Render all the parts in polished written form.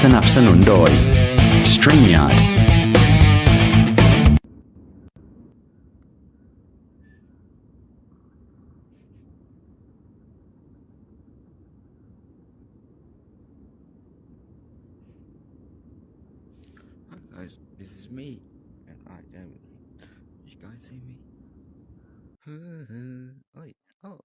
สนับสนุนโดย StreamYard Hi guys, this is me, and I am. You guys see me? Wait, oh.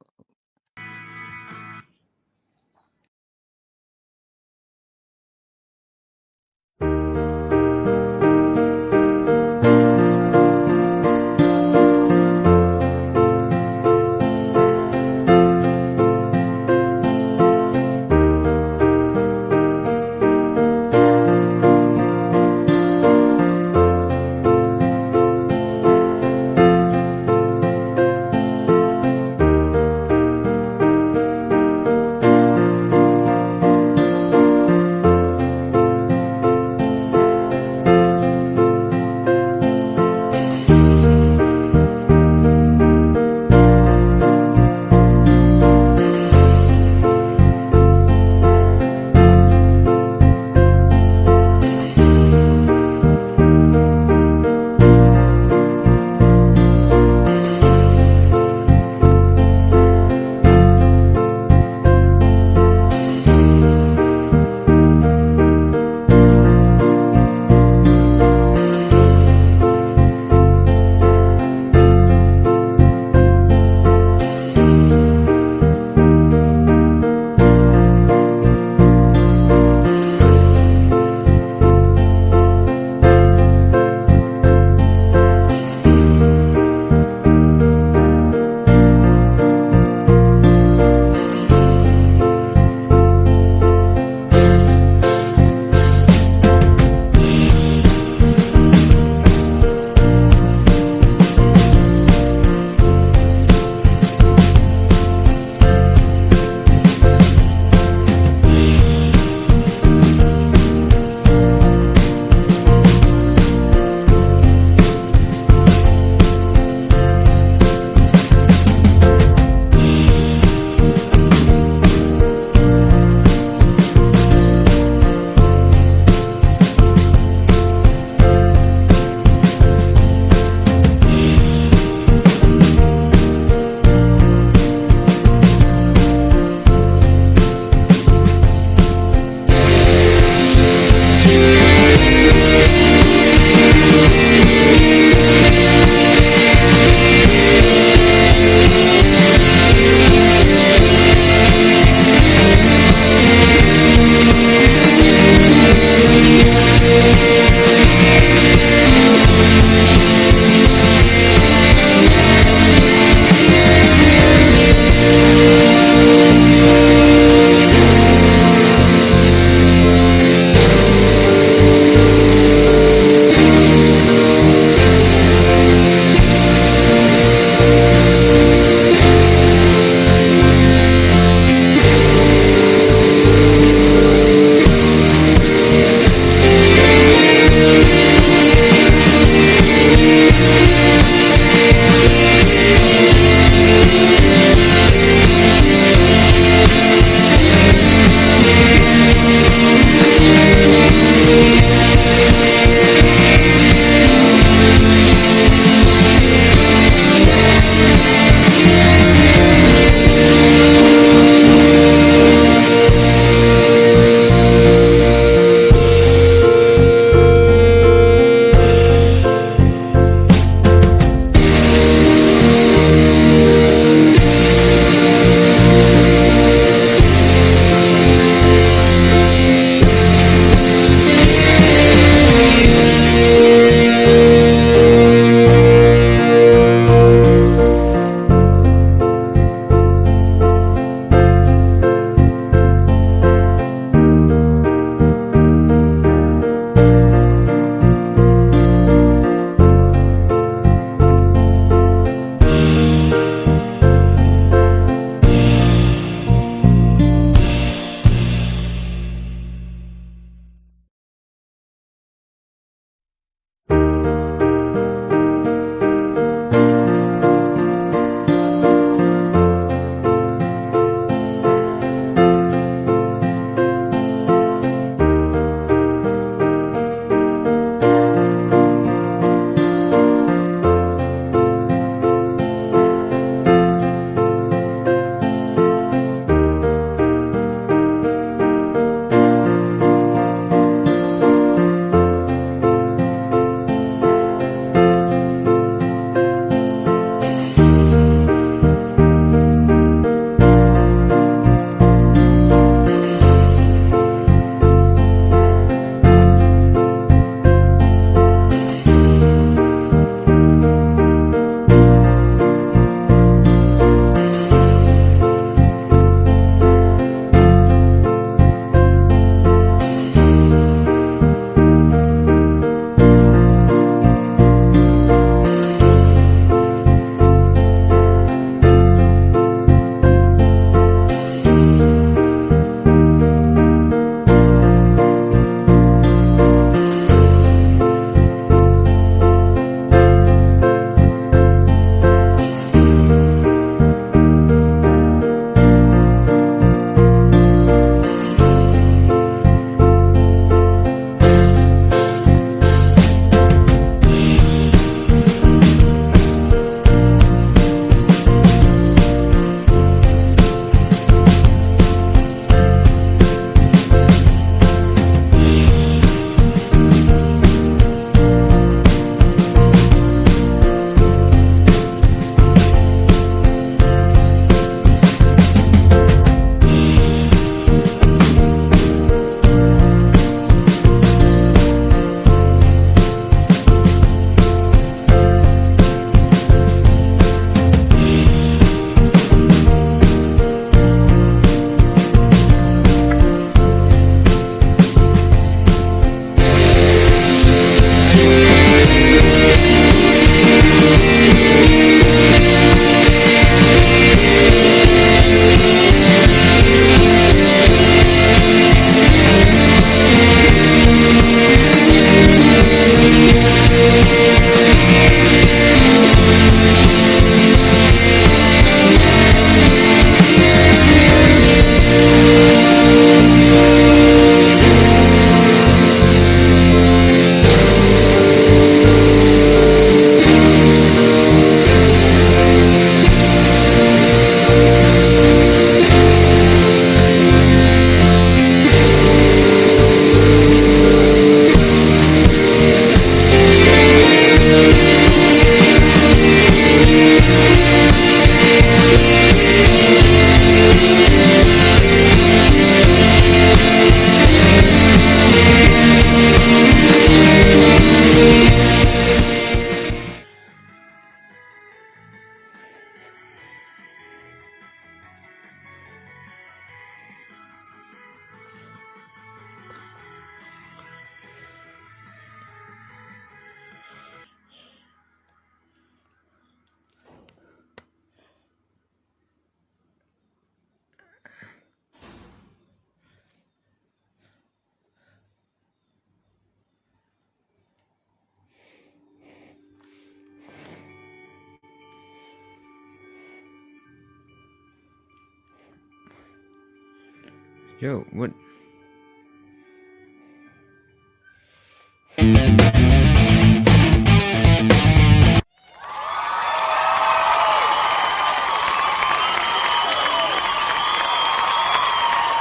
Yo, what?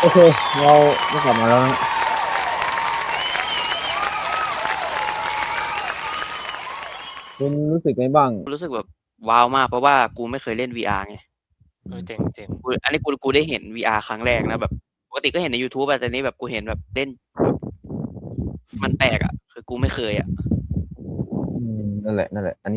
โอเคเรากลับมาแล้วนะคุณรู้สึกไงบ้าง รู้สึกแบบว้าวมากเพราะว่ากูไม่เคยเล่น VR ไง เจ๋งเจ๋ง อันนี้กูได้เห็น VR ครั้งแรกนะแบบปกติก็เห็นใน YouTube อะแต่นี้แบบกูเห็นแบบเล่นแบบมันแปลกอะคือกูไม่เคยอะ นั่นแหละ